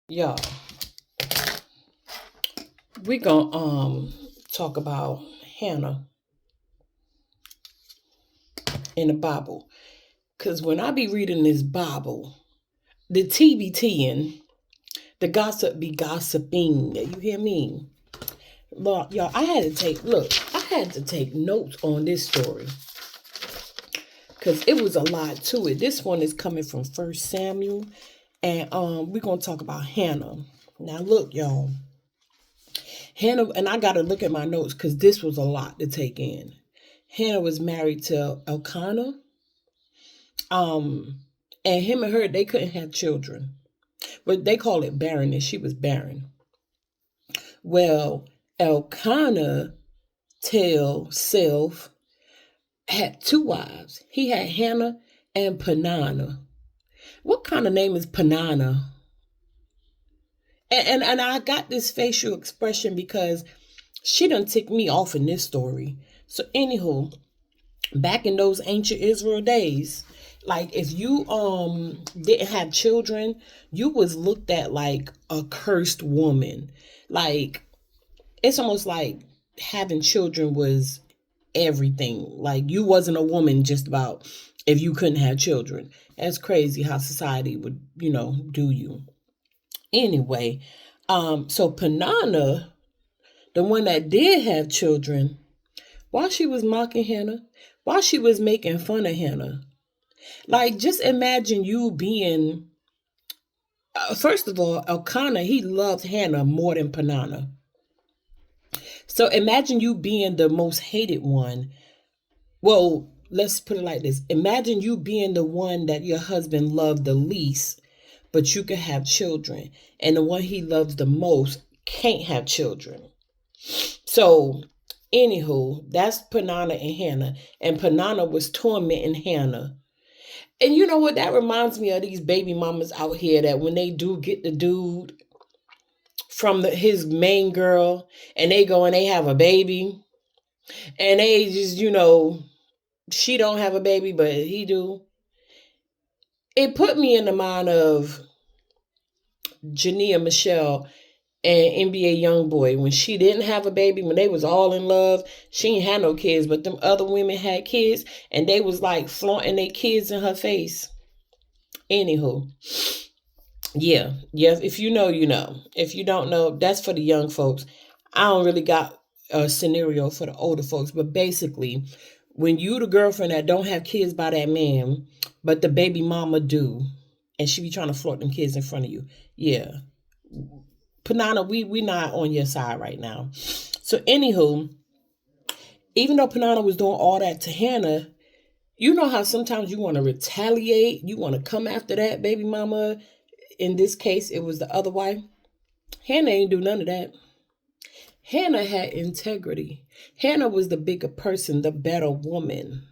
Y'all, we gonna talk about Hannah in the Bible. Cause when I be reading this Bible, the TBTing, the gossip be gossiping. You hear me? Look, y'all, I had to take notes on this story. Cause it was a lot to it. This one is coming from First Samuel. And we're gonna talk about Hannah. Now look, y'all. Hannah, and I gotta look at my notes because this was a lot to take in. Hannah was married to Elkanah. Um, and him and her, they couldn't have children. But they call it barrenness. She was barren. Well, Elkanah tell self had two wives. He had Hannah and Panana. What kind of name is Panana? And I got this facial expression because she done ticked me off in this story. So anywho, back in those ancient Israel days, like if you didn't have children, you was looked at like a cursed woman. Like it's almost like having children was everything. Like you wasn't a woman just about if you couldn't have children. That's crazy how society would, do you. Anyway, so Panana, the one that did have children, while she was mocking Hannah, while she was making fun of Hannah, like just imagine you being, first of all, Elkanah, he loved Hannah more than Panana. So imagine you being the most hated one. Well, let's put it like this. Imagine you being the one that your husband loved the least, but you could have children. And the one he loves the most can't have children. So, anywho, that's Panana and Hannah. And Panana was tormenting Hannah. And you know what? That reminds me of these baby mamas out here that when they do get the dude from his main girl and they go and they have a baby and they just, she don't have a baby, but he do. It put me in the mind of Jania Michelle and NBA Youngboy when she didn't have a baby, when they was all in love. She ain't had no kids, but them other women had kids and they was like flaunting their kids in her face. Anywho, yeah, if you know, you know. If you don't know, that's for the young folks. I don't really got a scenario for the older folks, but basically, when you the girlfriend that don't have kids by that man, but the baby mama do, and she be trying to flaunt them kids in front of you, yeah. Panana, we not on your side right now. So anywho, even though Panana was doing all that to Hannah, you know how sometimes you want to retaliate, you want to come after that baby mama. In this case, it was the other wife. Hannah ain't do none of that. Hannah had integrity. Hannah was the bigger person, the better woman.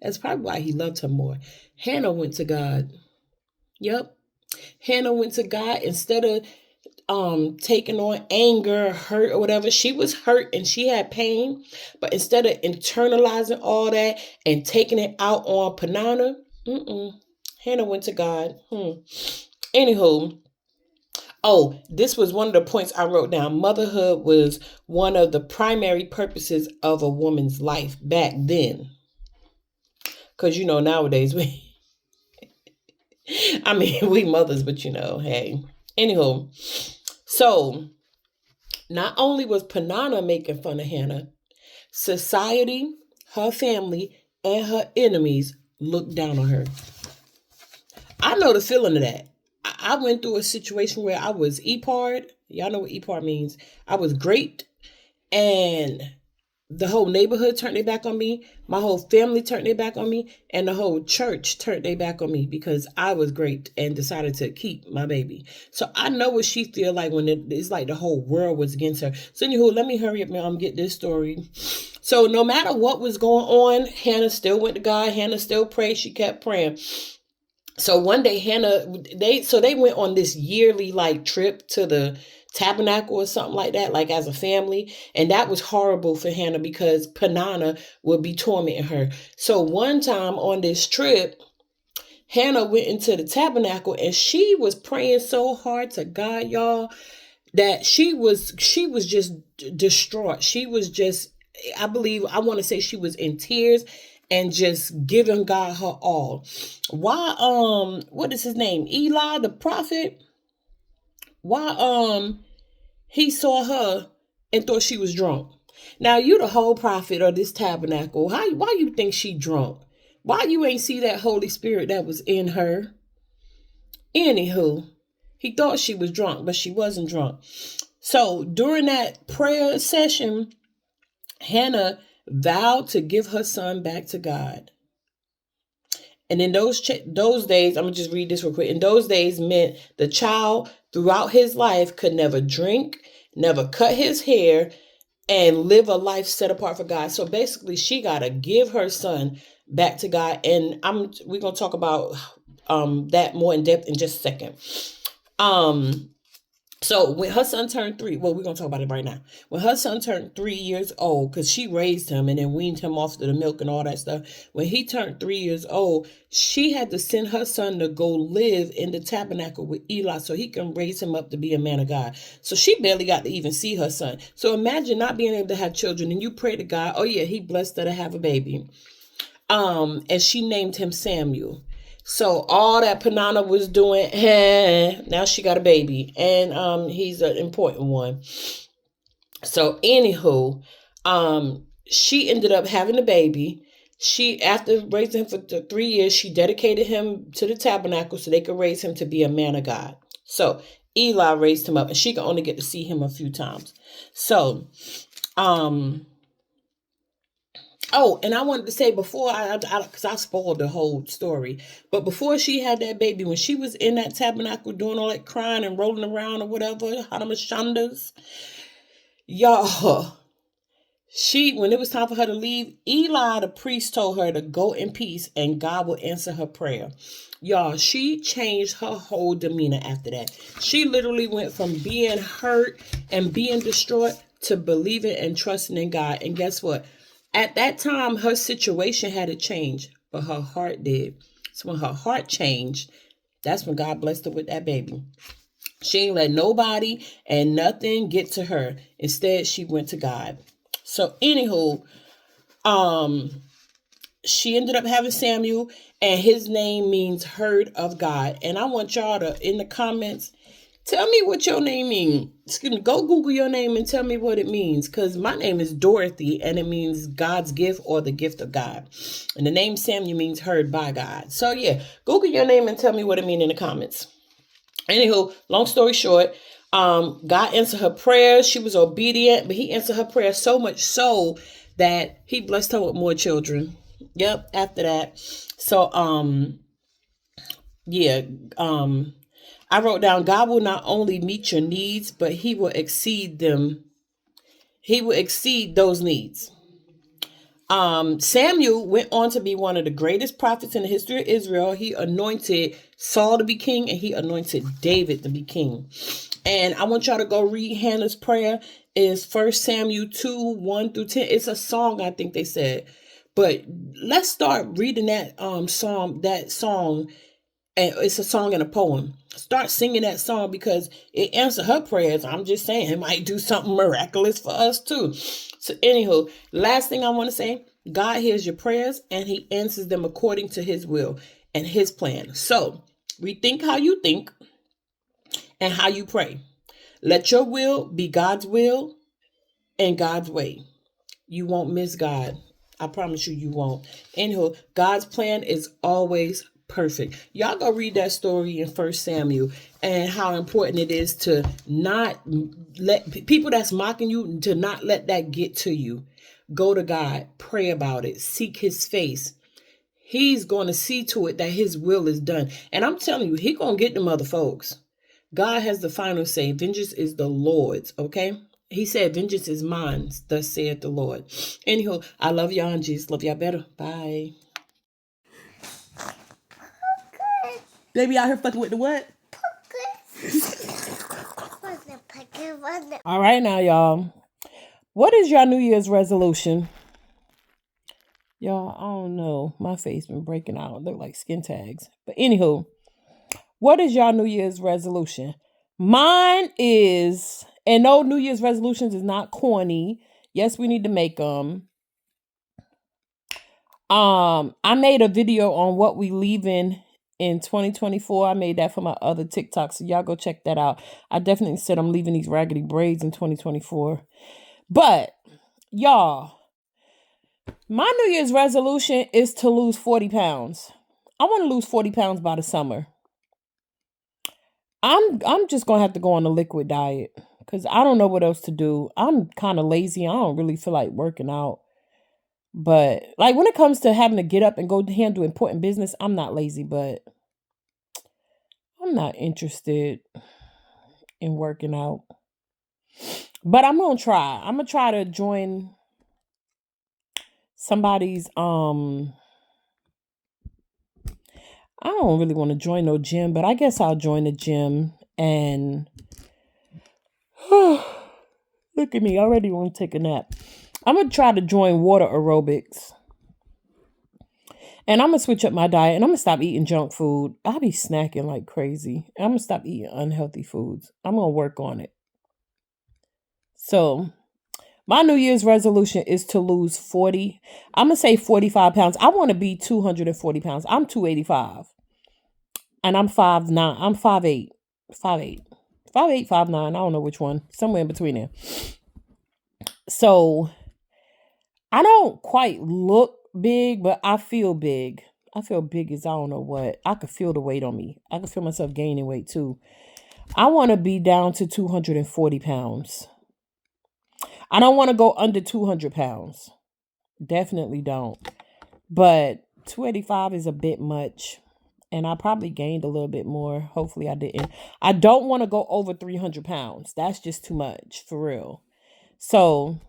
That's probably why he loved her more. Hannah went to God. Yep. Hannah went to God instead of taking on anger, hurt, or whatever. She was hurt and she had pain, but instead of internalizing all that and taking it out on Panana, Hannah went to God. Anywho, this was one of the points I wrote down. Motherhood was one of the primary purposes of a woman's life back then. Because, nowadays I mean, we mothers, but hey. Anywho, so not only was Panana making fun of Hannah, society, her family, and her enemies looked down on her. I know the feeling of that. I went through a situation where I was EPARD. Y'all know what EPARD means. I was great. And the whole neighborhood turned their back on me. My whole family turned their back on me. And the whole church turned their back on me because I was great and decided to keep my baby. So I know what she feel like when it's like the whole world was against her. So anywho, let me hurry up and get this story. So no matter what was going on, Hannah still went to God. Hannah still prayed. She kept praying. So one day they went on this yearly like trip to the tabernacle or something like that, like as a family. And that was horrible for Hannah because Panana would be tormenting her. So one time on this trip, Hannah went into the tabernacle and she was praying so hard to God, y'all, that she was just distraught. She was just, I want to say she was in tears and just giving God her all. Why what is his name? Eli the prophet? Why he saw her and thought she was drunk. Now you the whole prophet of this tabernacle. Why you think she drunk? Why you ain't see that Holy Spirit that was in her? Anywho, he thought she was drunk, but she wasn't drunk. So during that prayer session, Hannah vowed to give her son back to God. And in those days, I'm going to just read this real quick. In those days meant the child throughout his life could never drink, never cut his hair, and live a life set apart for God. So basically, she got to give her son back to God. And we're going to talk about that more in depth in just a second. So when her son turned 3, well, we're going to talk about it right now. When her son turned 3 years old, because she raised him and then weaned him off to the milk and all that stuff. When he turned 3 years old, she had to send her son to go live in the tabernacle with Eli so he can raise him up to be a man of God. So she barely got to even see her son. So imagine not being able to have children and you pray to God, oh yeah, he blessed her to have a baby. And she named him Samuel. So all that Panana was doing, now she got a baby, and he's an important one. So anywho, she ended up having a baby. She, after raising him for 3 years, she dedicated him to the tabernacle so they could raise him to be a man of God. So Eli raised him up, and she could only get to see him a few times. So, oh, and I wanted to say before, because I spoiled the whole story, but before she had that baby, when she was in that tabernacle doing all that crying and rolling around or whatever, Hanamashandas, y'all, when it was time for her to leave, Eli, the priest, told her to go in peace and God will answer her prayer. Y'all, she changed her whole demeanor after that. She literally went from being hurt and being distraught to believing and trusting in God. And guess what? At that time, her situation hadn't changed, but her heart did. So when her heart changed, that's when God blessed her with that baby. She ain't let nobody and nothing get to her. Instead, she went to God. So anywho, she ended up having Samuel, and his name means heard of God. And I want y'all to, in the comments, tell me what your name means. Excuse me, go Google your name and tell me what it means. Because my name is Dorothy, and it means God's gift or the gift of God. And the name Samuel means heard by God. So yeah, Google your name and tell me what it means in the comments. Anywho, long story short, God answered her prayers. She was obedient, but he answered her prayers so much so that he blessed her with more children. Yep, after that. So, I wrote down, God will not only meet your needs, but he will exceed them. He will exceed those needs. Samuel went on to be one of the greatest prophets in the history of Israel. He anointed Saul to be king, and he anointed David to be king. And I want y'all to go read Hannah's prayer. Is 1 Samuel 2, 1 through 10. It's a song, I think they said. But let's start reading that song. And it's a song and a poem. Start singing that song because it answered her prayers. I'm just saying it might do something miraculous for us too. So anywho, last thing I want to say, God hears your prayers and he answers them according to his will and his plan. So rethink how you think and how you pray. Let your will be God's will and God's way. You won't miss God. I promise you, you won't. Anywho, God's plan is always perfect. Y'all go read that story in 1 Samuel and how important it is to not let people that's mocking you, to not let that get to you. Go to God, pray about it, seek his face. He's going to see to it that his will is done. And I'm telling you, he going to get them other folks. God has the final say. Vengeance is the Lord's, okay? He said, vengeance is mine, thus saith the Lord. Anywho, I love y'all and Jesus love y'all better. Bye. Baby out here fucking with the what? All right now, y'all. What is your New Year's resolution? Y'all, I don't know. My face been breaking out. It look like skin tags. But anywho, what is y'all New Year's resolution? Mine is, and no, New Year's resolutions is not corny. Yes, we need to make them. I made a video on what we leaving in 2024. I made that for my other TikTok, so y'all go check that out. I definitely said I'm leaving these raggedy braids in 2024. But y'all, my New Year's resolution is to lose 40 pounds. I want to lose 40 pounds by the summer. I'm just gonna have to go on a liquid diet because I don't know what else to do. I'm kind of lazy. I don't really feel like working out. But like when it comes to having to get up and go handle important business, I'm not lazy, but I'm not interested in working out. But I'm gonna try. I'm gonna try to join somebody's I don't really want to join no gym, but I guess I'll join the gym and look at me, I already want to take a nap. I'm gonna try to join water aerobics. And I'm gonna switch up my diet and I'm gonna stop eating junk food. I be snacking like crazy. I'm gonna stop eating unhealthy foods. I'm gonna work on it. So my New Year's resolution is to lose 40. I'm gonna say 45 pounds. I want to be 240 pounds. I'm 285. And I'm 5'9". I'm 5'8". 5'8". 5'8", 5'9". I don't know which one. Somewhere in between there. So I don't quite look big, but I feel big. I feel big as I don't know what. I could feel the weight on me. I could feel myself gaining weight too. I want to be down to 240 pounds. I don't want to go under 200 pounds. Definitely don't. But 285 is a bit much. And I probably gained a little bit more. Hopefully I didn't. I don't want to go over 300 pounds. That's just too much, for real. So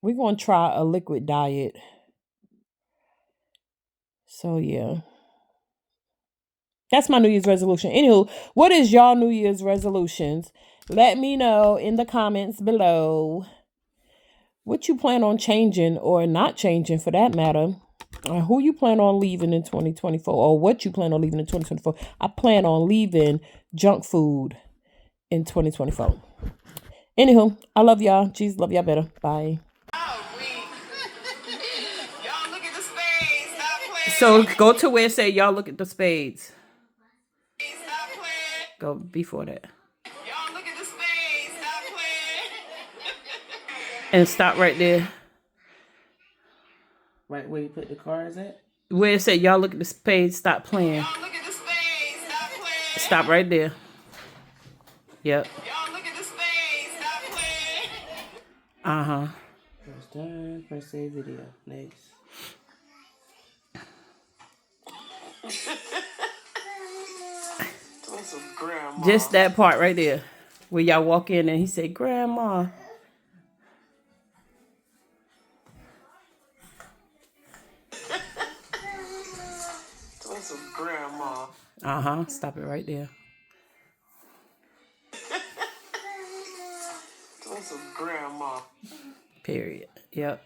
we're going to try a liquid diet. So yeah. That's my New Year's resolution. Anywho, what is y'all New Year's resolutions? Let me know in the comments below what you plan on changing or not changing for that matter. Who you plan on leaving in 2024 or what you plan on leaving in 2024. I plan on leaving junk food in 2024. Anywho, I love y'all. Jesus love y'all better. Bye. Y'all look at the spades. Stop playing. So go to where it say y'all look at the spades. Stop playing. Go before that. Y'all look at the spades. Stop playing. And stop right there. Right where you put the cards at? Where it said, y'all look at the spades, stop playing. Y'all look at the spades, stop playing. Stop right there. Yep. Y'all look at the spades, stop playing. Uh-huh. First turn, first save video. Next. Just that part right there. Where y'all walk in and he said, Grandma. Grandma. Uh-huh. Stop it right there. Grandma. Period. Yep.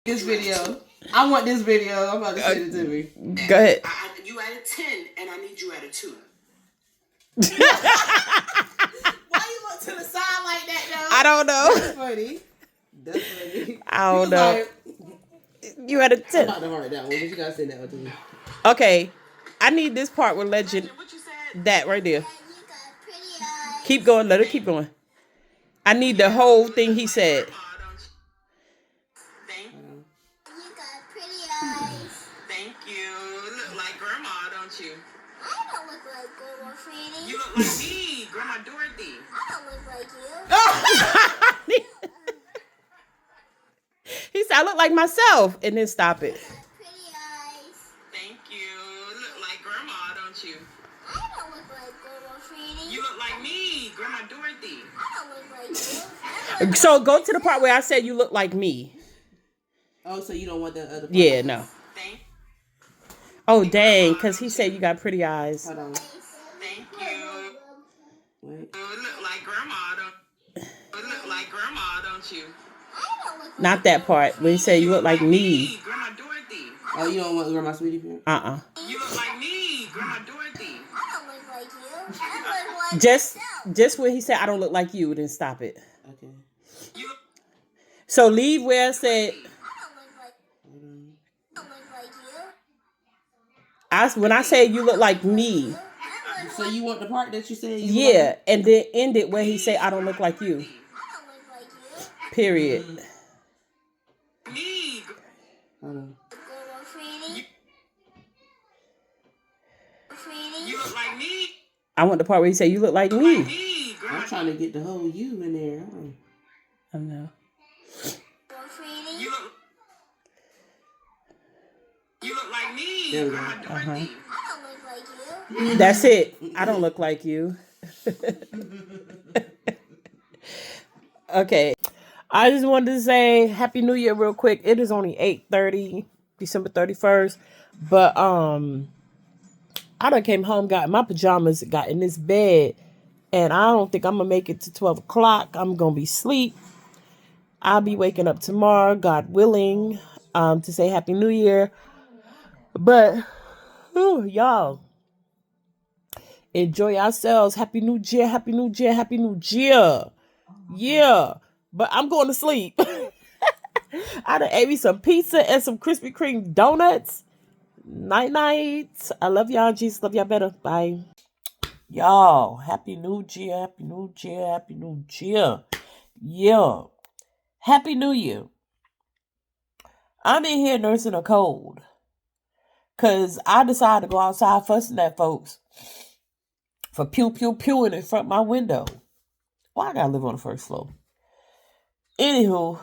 This video. I want this video. I'm about to send it to me. Go ahead. You at a 10 and I need you at a 2. Why you look to the side like that though? I don't know. That's funny. That's funny. I don't know. Like, you had a 10. I'm about to heart that one, but you gotta send that one to me. Okay. I need this part with Legend. That right there. Keep going. Let it keep going. I need the whole thing he said. You got pretty eyes. Thank you. Look like Grandma, don't you? I don't look like Grandma Franny. You look like me, Grandma Dorothy. I don't look like you. He said, I look like myself. And then stop it. Pretty eyes. Thank you. Look like Grandma, don't you? I don't look like Grandma Franny. You look like me, Grandma Dorothy. I don't look like you. So go to the part where I said you look like me. Oh, so you don't want that other part? Yeah, no. Oh, dang, because he said you got pretty eyes. Hold on. Thank you. Wait. Look like Grandma, don't you? I Not that part. When he said you look like me. Grandma Dorothy. Oh, you don't want Grandma Sweetie Pie? You look like me, Grandma Dorothy. I don't look like you. I look like Just when he said I don't look like you, then stop it. Okay. So leave where I said. When I say you look like me. So you want the part that you said? Yeah, and then end it where he say I don't look like you. Period. Me. Hold on. You look like me. I want the part where he say you look like me. I'm trying to get the whole you in there. I know. You look like me. There we go. That's it. I don't look like you. Okay. I just wanted to say Happy New Year real quick. It is only 8:30, December 31st. But I done came home, got in my pajamas, got in this bed, and I don't think I'm gonna make it to 12 o'clock. I'm gonna be asleep. I'll be waking up tomorrow, God willing, to say Happy New Year. But y'all, enjoy yourselves. Happy New Year, Happy New Year, Happy New Year. Yeah. But I'm going to sleep. I done ate me some pizza and some Krispy Kreme donuts. Night night. I love y'all. Jesus love y'all better. Bye. Y'all, Happy New Year, Happy New Year, Happy New Year. Yeah. Happy New Year. I'm in here nursing a cold. Because I decided to go outside fussing at folks for pew pew pewing in front of my window. Why I gotta live on the first floor? Anywho,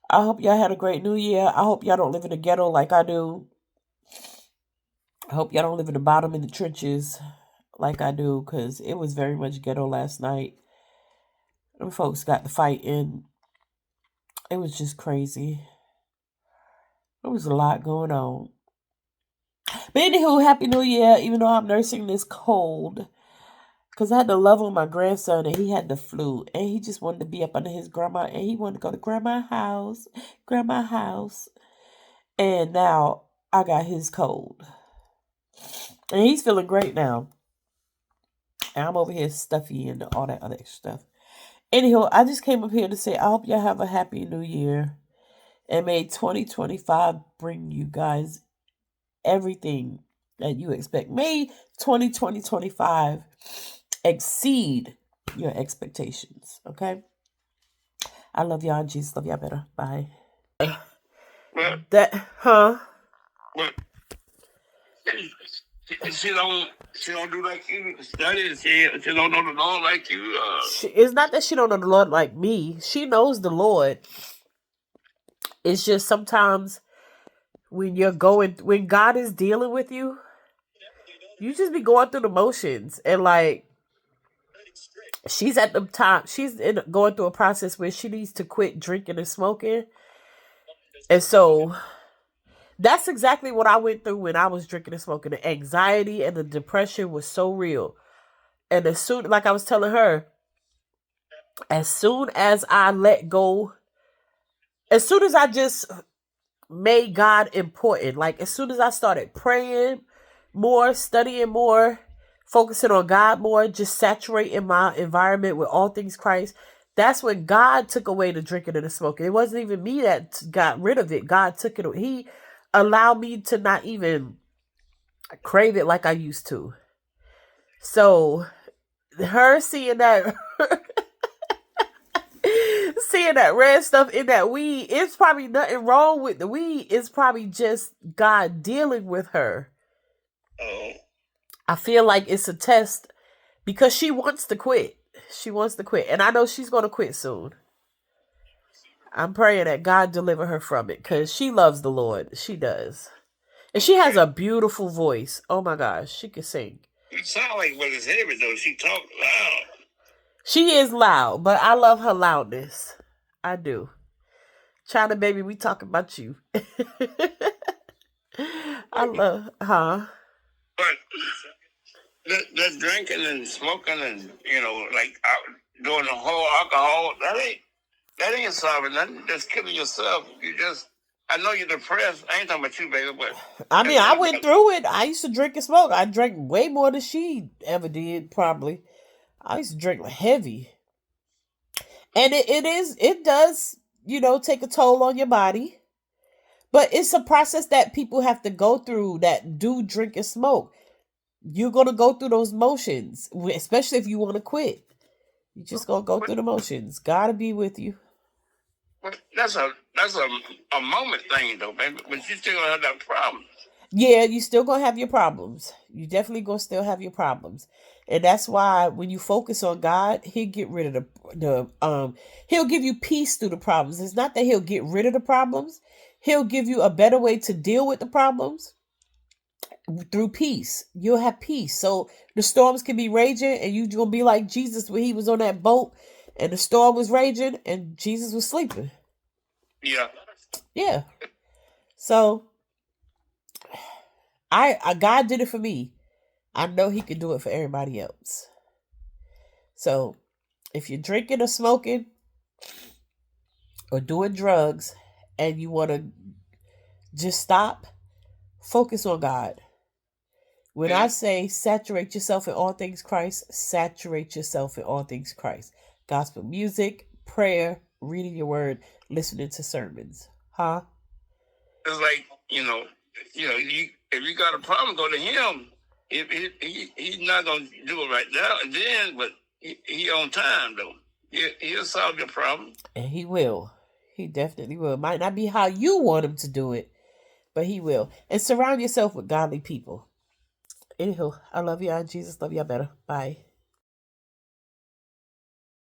I hope y'all had a great New Year. I hope y'all don't live in the ghetto like I do. I hope y'all don't live in the bottom in the trenches like I do, because it was very much ghetto last night. Them folks got the fight in. It was just crazy. There was a lot going on. But anywho, Happy New Year, even though I'm nursing this cold. Because I had to love on my grandson, and he had the flu. And he just wanted to be up under his grandma. And he wanted to go to grandma's house. And now I got his cold. And he's feeling great now. And I'm over here stuffy and all that other extra stuff. Anyhow, I just came up here to say I hope y'all have a happy new year. And may 2025 bring you guys everything that you expect. May 2025 exceed your expectations. Okay? I love y'all. Jesus love y'all better. Bye. What? Huh? What? She don't do like you. Study. She don't know the Lord like you. It's not that she don't know the Lord like me. She knows the Lord. It's just sometimes when God is dealing with you, you just be going through the motions. And like, she's at the time, going through a process where she needs to quit drinking and smoking. And so that's exactly what I went through when I was drinking and smoking. The anxiety and the depression was so real. And as soon, like I was telling her, as soon as I let go, as soon as I just made God important, like as soon as I started praying more, studying more, focusing on God more, just saturating my environment with all things Christ, that's when God took away the drinking and the smoking. It wasn't even me that got rid of it. God took it. He allowed me to not even crave it like I used to. So her seeing that seeing that red stuff in that weed, it's probably nothing wrong with the weed. It's probably just God dealing with her. Oh. I feel like it's a test because she wants to quit. She wants to quit. And I know she's going to quit soon. I'm praying that God deliver her from it because she loves the Lord. She does. And she has a beautiful voice. Oh my gosh. She can sing. You sound like Mother's Heaven though. She talk loud. She is loud, but I love her loudness. I do. China baby, we talking about you. I love, huh? But that drinking and smoking and, like doing the whole alcohol, that ain't That ain't solving nothing. You're just killing yourself. I know you're depressed. I ain't talking about you, baby, but I mean, I went through it. I used to drink and smoke. I drank way more than she ever did, probably. I used to drink heavy. And it does, take a toll on your body. But it's a process that people have to go through that do drink and smoke. You're going to go through those motions, especially if you want to quit. You're just going to go through the motions. God will be with you. That's a moment thing, though, baby. But you still going to have that problem. Yeah, you still going to have your problems. You definitely going to still have your problems. And that's why when you focus on God, he'll get rid of he'll give you peace through the problems. It's not that he'll get rid of the problems. He'll give you a better way to deal with the problems through peace. You'll have peace. So the storms can be raging and you're going to be like Jesus when he was on that boat and the storm was raging and Jesus was sleeping. Yeah. Yeah. So God did it for me. I know he can do it for everybody else. So if you're drinking or smoking or doing drugs and you want to just stop, focus on God. When I say saturate yourself in all things Christ, saturate yourself in all things Christ. Gospel music, prayer, reading your word, listening to sermons. Huh? It's like, if you got a problem, go to him. He's not going to do it right now and then, but he on time, though. He'll solve your problem. And he will. He definitely will. It might not be how you want him to do it, but he will. And surround yourself with godly people. Anywho, I love y'all. Jesus love y'all better. Bye.